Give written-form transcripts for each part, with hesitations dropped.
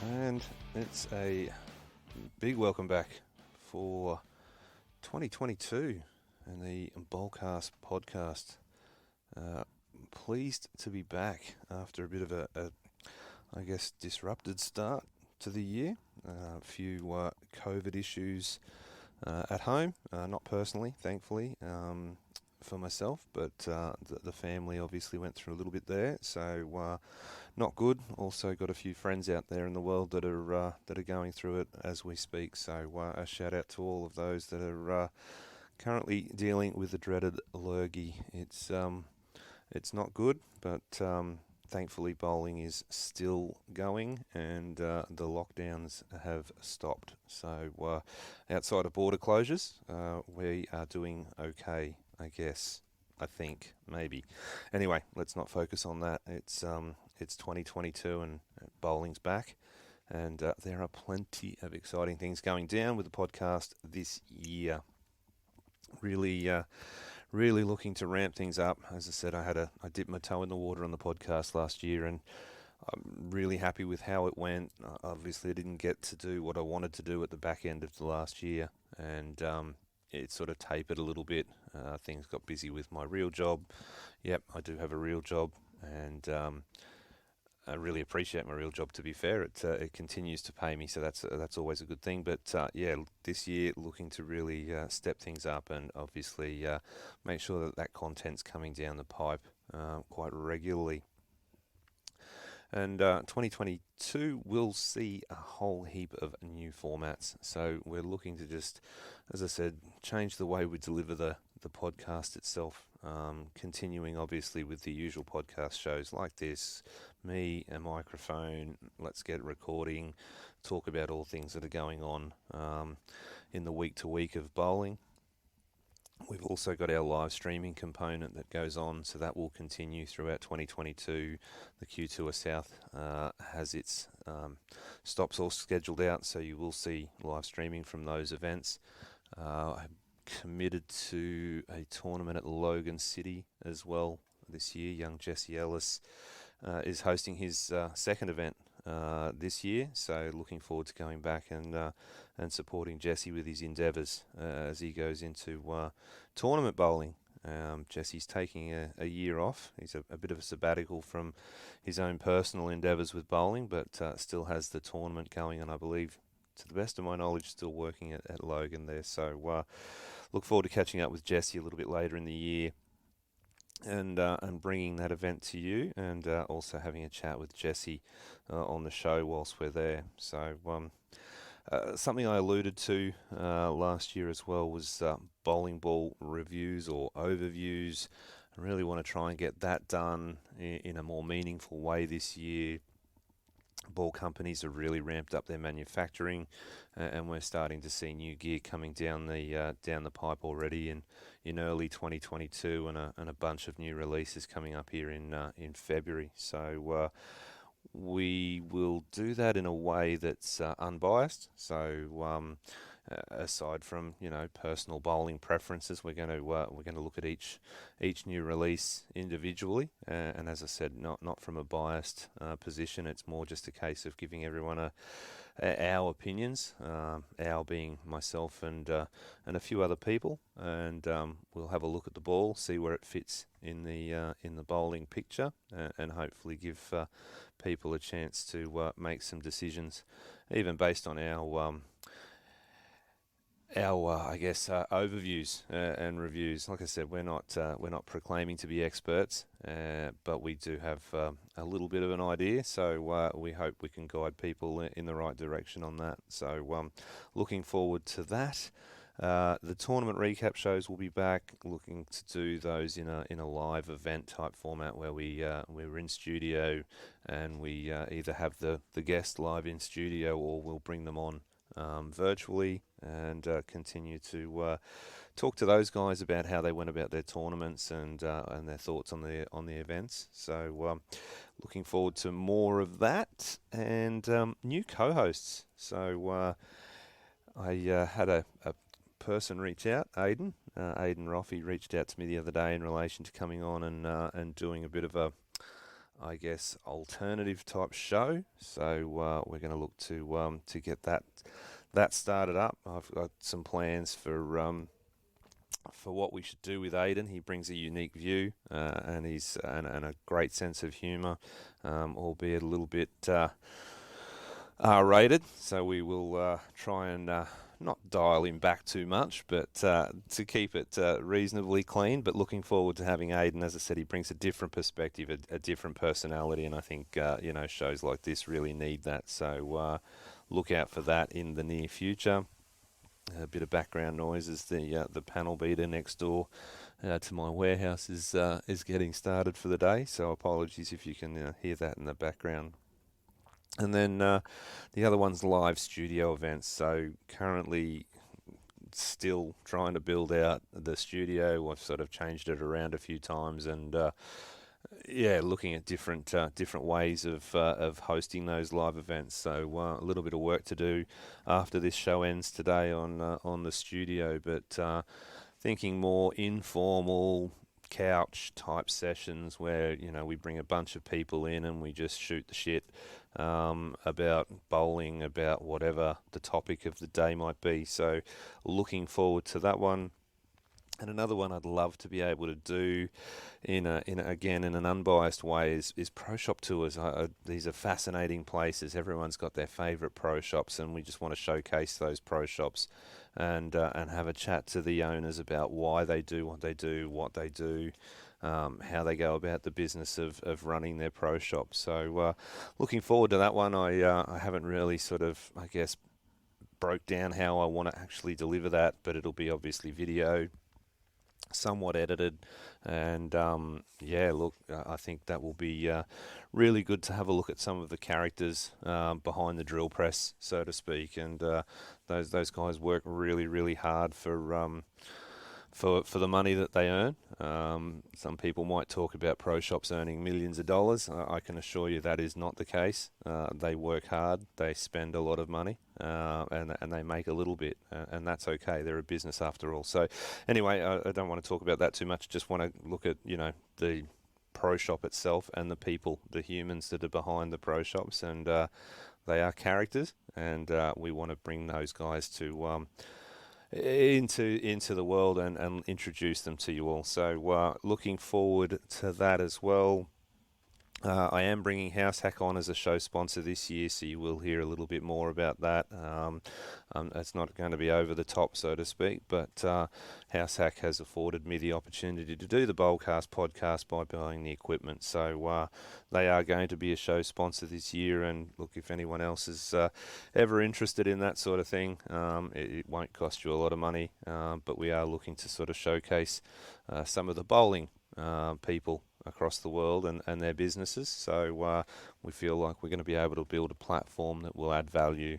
And it's a big welcome back for 2022 and the Bowlcast podcast. Pleased to be back after a bit of a disrupted start to the year. A few COVID issues at home, not personally, thankfully, for myself, but the family obviously went through a little bit there, so not good. Also got a few friends out there in the world that are going through it as we speak, so a shout out to all of those that are currently dealing with the dreaded lurgy. It's not good, but thankfully bowling is still going and the lockdowns have stopped. So outside of border closures, we are doing okay, I guess. I think, maybe. Anyway, let's not focus on that. It's 2022 and bowling's back. And there are plenty of exciting things going down with the podcast this year. Really looking to ramp things up. As I said, I dipped my toe in the water on the podcast last year, and I'm really happy with how it went. Obviously, I didn't get to do what I wanted to do at the back end of the last year, and it sort of tapered a little bit. Things got busy with my real job. Yep, I do have a real job, and I really appreciate my real job, to be fair. It continues to pay me, so that's always a good thing. But this year looking to really step things up and obviously make sure that content's coming down the pipe quite regularly. And 2022 will see a whole heap of new formats. So we're looking to just, as I said, change the way we deliver the podcast itself. Continuing obviously with the usual podcast shows like this, me, a microphone, let's get recording, talk about all things that are going on in the week to week of bowling. We've also got our live streaming component that goes on, so that will continue throughout 2022. The Q2 South has its stops all scheduled out, so you will see live streaming from those events. I'm committed to a tournament at Logan City as well this year. Young Jesse Ellis is hosting his second event this year, so looking forward to going back and supporting Jesse with his endeavours as he goes into tournament bowling. Jesse's taking a year off. He's a bit of a sabbatical from his own personal endeavours with bowling, but still has the tournament going, and I believe, to the best of my knowledge, still working at Logan there. So look forward to catching up with Jesse a little bit later in the year and bringing that event to you, and also having a chat with Jesse on the show whilst we're there. So something I alluded to last year as well was bowling ball reviews or overviews. I really want to try and get that done in a more meaningful way this year. Ball companies have really ramped up their manufacturing, and we're starting to see new gear coming down the pipe already in early 2022, and a bunch of new releases coming up here in February. So we will do that in a way that's unbiased. So aside from personal bowling preferences, we're going to look at each new release individually, and as I said, not from a biased position. It's more just a case of giving everyone our opinions, our being myself and a few other people, and we'll have a look at the ball, see where it fits in the bowling picture, and hopefully give people a chance to make some decisions, even based on our overviews and reviews. Like I said, we're not proclaiming to be experts, but we do have a little bit of an idea. So we hope we can guide people in the right direction on that. So looking forward to that. The tournament recap shows will be back. Looking to do those in a live event type format where we're in studio, and we either have the guest live in studio, or we'll bring them on virtually and continue to talk to those guys about how they went about their tournaments and their thoughts on the events. So looking forward to more of that, and new co-hosts. So I had a person reach out, Aidan Roffey reached out to me the other day in relation to coming on and doing a bit of a I guess, alternative type show. So we're going to look to get that started up. I've got some plans for what we should do with Aidan. He brings a unique view, and he's and a great sense of humour, albeit a little bit R-rated. So we will try and not dial him back too much, but to keep it reasonably clean. But looking forward to having Aidan. As I said, he brings a different perspective, a different personality, and I think shows like this really need that. So look out for that in the near future. A bit of background noise as the panel beater next door to my warehouse is getting started for the day. So apologies if you can hear that in the background. And then the other one's live studio events. So currently still trying to build out the studio. I've sort of changed it around a few times, and looking at different ways of hosting those live events. So a little bit of work to do after this show ends today on the studio, but thinking more informal couch type sessions where we bring a bunch of people in and we just shoot the shit about bowling, about whatever the topic of the day might be. So looking forward to that one. And another one I'd love to be able to do in an unbiased way is pro shop tours. These are fascinating places. Everyone's got their favourite pro shops, and we just want to showcase those pro shops and have a chat to the owners about why they do what they do, how they go about the business of running their pro shop. So looking forward to that one. I haven't really sort of, I guess, broke down how I want to actually deliver that, but it'll be obviously video, somewhat edited, and I think that will be really good to have a look at some of the characters behind the drill press, so to speak, and those guys work really, really hard for the money that they earn. Some people might talk about pro shops earning millions of dollars. I can assure you that is not the case. They work hard, they spend a lot of money, and they make a little bit, and that's okay. They're a business after all. So anyway, I don't want to talk about that too much. Just want to look at the pro shop itself and the people, the humans that are behind the pro shops, and they are characters, and we want to bring those guys to into the world and introduce them to you all. So looking forward to that as well. I am bringing House Hack on as a show sponsor this year, so you will hear a little bit more about that. It's not going to be over the top, so to speak, but House Hack has afforded me the opportunity to do the Bowlcast podcast by buying the equipment. So they are going to be a show sponsor this year, and look, if anyone else is ever interested in that sort of thing, it won't cost you a lot of money, but we are looking to sort of showcase some of the bowling people across the world and their businesses. So we feel like we're going to be able to build a platform that will add value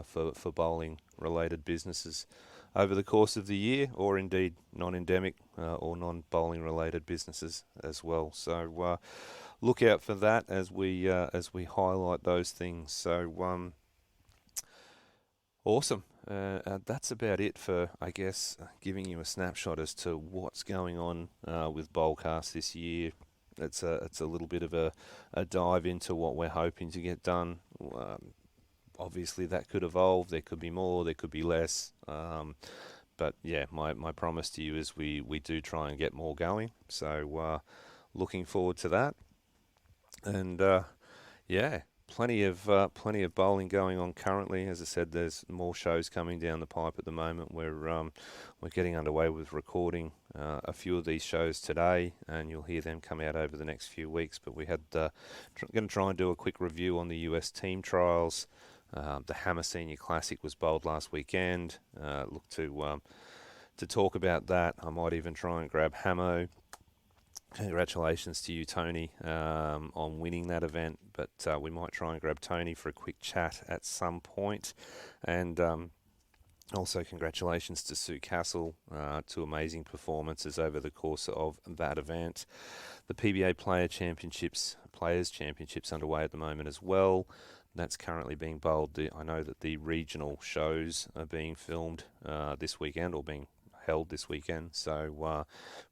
for bowling related businesses over the course of the year, or indeed non-endemic or non-bowling related businesses as well. So look out for that as we highlight those things. So awesome. That's about it for, I guess, giving you a snapshot as to what's going on with Bowlcast this year. It's a little bit of a dive into what we're hoping to get done. Obviously, that could evolve. There could be more. There could be less. But yeah, my promise to you is we do try and get more going. So looking forward to that. And plenty of bowling going on currently. As I said, there's more shows coming down the pipe at the moment. We're getting underway with recording a few of these shows today, and you'll hear them come out over the next few weeks. But we had going to try and do a quick review on the US team trials. The Hammer Senior Classic was bowled last weekend. Look to talk about that. I might even try and grab Hamo. Congratulations to you, Tony, on winning that event, but we might try and grab Tony for a quick chat at some point. And also congratulations to Sue Castle, 2 amazing performances over the course of that event. The Pba Player Championships, Players Championships underway at the moment as well. That's currently being bowled. I know that the regional shows are being filmed this weekend, or being held this weekend, so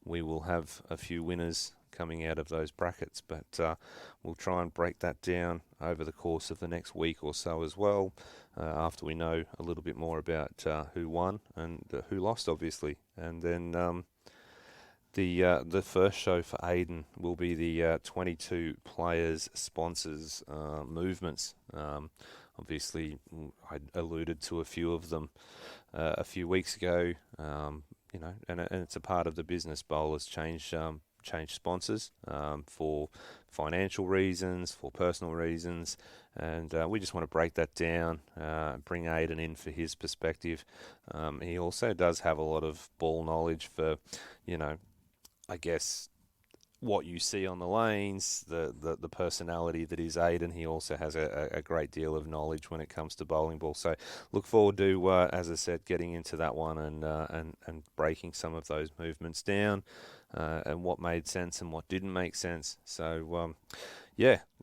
we will have a few winners coming out of those brackets, but we'll try and break that down over the course of the next week or so as well, after we know a little bit more about who won and who lost, obviously. And then the first show for Aiden will be the 22 players, sponsors, movements. Obviously, I alluded to a few of them a few weeks ago. And it's a part of the business. Bowlers change sponsors for financial reasons, for personal reasons, and we just want to break that down, bring Aiden in for his perspective. He also does have a lot of ball knowledge for, I guess, what you see on the lanes, the personality that is Aiden. He also has a great deal of knowledge when it comes to bowling ball. So look forward to, as I said, getting into that one and breaking some of those movements down, and what made sense and what didn't make sense. So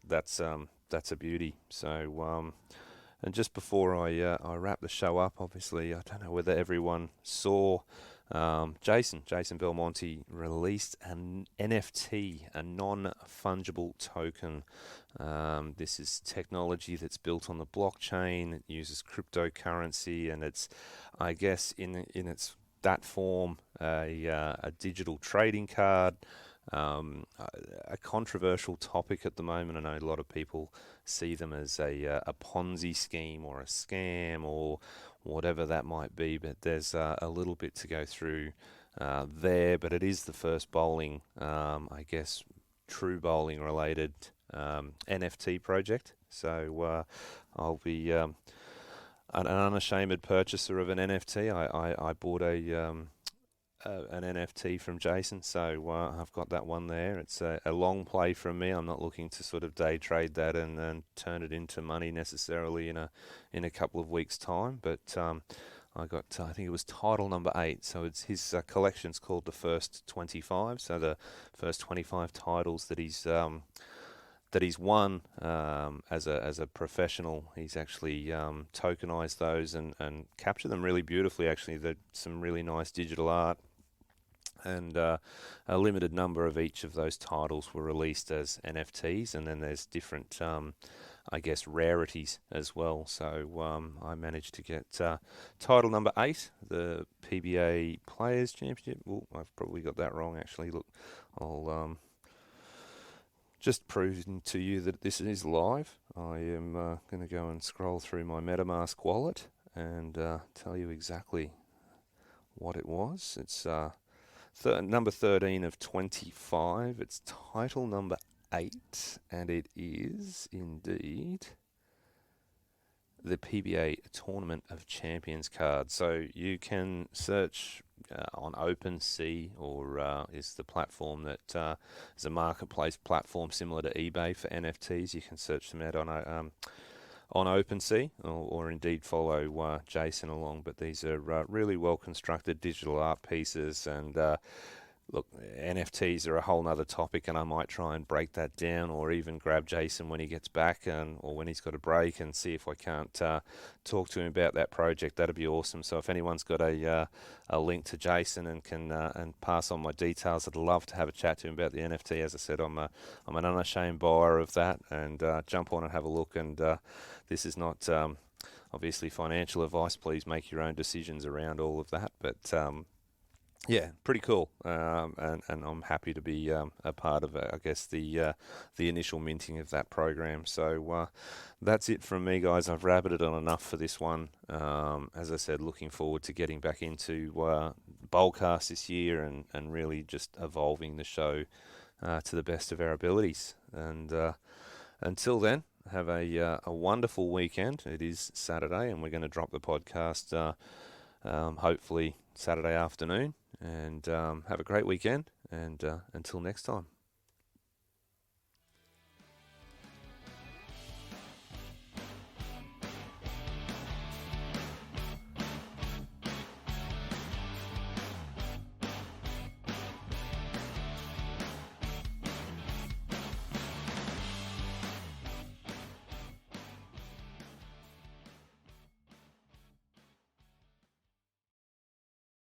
that's a beauty. So and just before I wrap the show up, obviously I don't know whether everyone saw. Jason Belmonte released an NFT, a non-fungible token. This is technology that's built on the blockchain. It uses cryptocurrency, and it's, I guess, in its that form, a digital trading card. A controversial topic at the moment. I know a lot of people see them as a Ponzi scheme or a scam or whatever that might be, but there's a little bit to go through there. But it is the first bowling, I guess, true bowling related NFT project. So I'll be an unashamed purchaser of an NFT. I bought an NFT from Jason, so I've got that one there. It's a long play from me. I'm not looking to sort of day trade that and turn it into money necessarily in a couple of weeks' time. But I think it was title number 8. So it's his collection's called the First 25. So the first 25 titles that he's won as a professional. He's actually tokenized those and captured them really beautifully. Actually, there's some really nice digital art. And a limited number of each of those titles were released as NFTs, and then there's different, I guess, rarities as well. So I managed to get title number 8, the Pba Players Championship. Oh, I've probably got that wrong, actually. Look, I'll just prove to you that this is live. I am going to go and scroll through my MetaMask wallet and tell you exactly what it was. It's number 13 of 25. It's title number 8, and it is indeed the PBA Tournament of Champions card. So you can search on OpenSea, or is the platform that is a marketplace platform similar to eBay for NFTs. You can search them out on OpenSea, or indeed follow Jason along. But these are really well constructed digital art pieces, and look, NFTs are a whole nother topic, and I might try and break that down, or even grab Jason when he gets back or when he's got a break, and see if I can't talk to him about that project. That'd be awesome. So if anyone's got a link to Jason and can and pass on my details, I'd love to have a chat to him about the NFT. As I said, I'm an unashamed buyer of that, and jump on and have a look. And this is not obviously financial advice. Please make your own decisions around all of that. But yeah, pretty cool, and I'm happy to be a part of, I guess, the initial minting of that program. So that's it from me, guys. I've rabbited on enough for this one. As I said, looking forward to getting back into Bowlcast this year and really just evolving the show to the best of our abilities. And until then, have a wonderful weekend. It is Saturday, and we're going to drop the podcast hopefully Saturday afternoon. And have a great weekend, and until next time.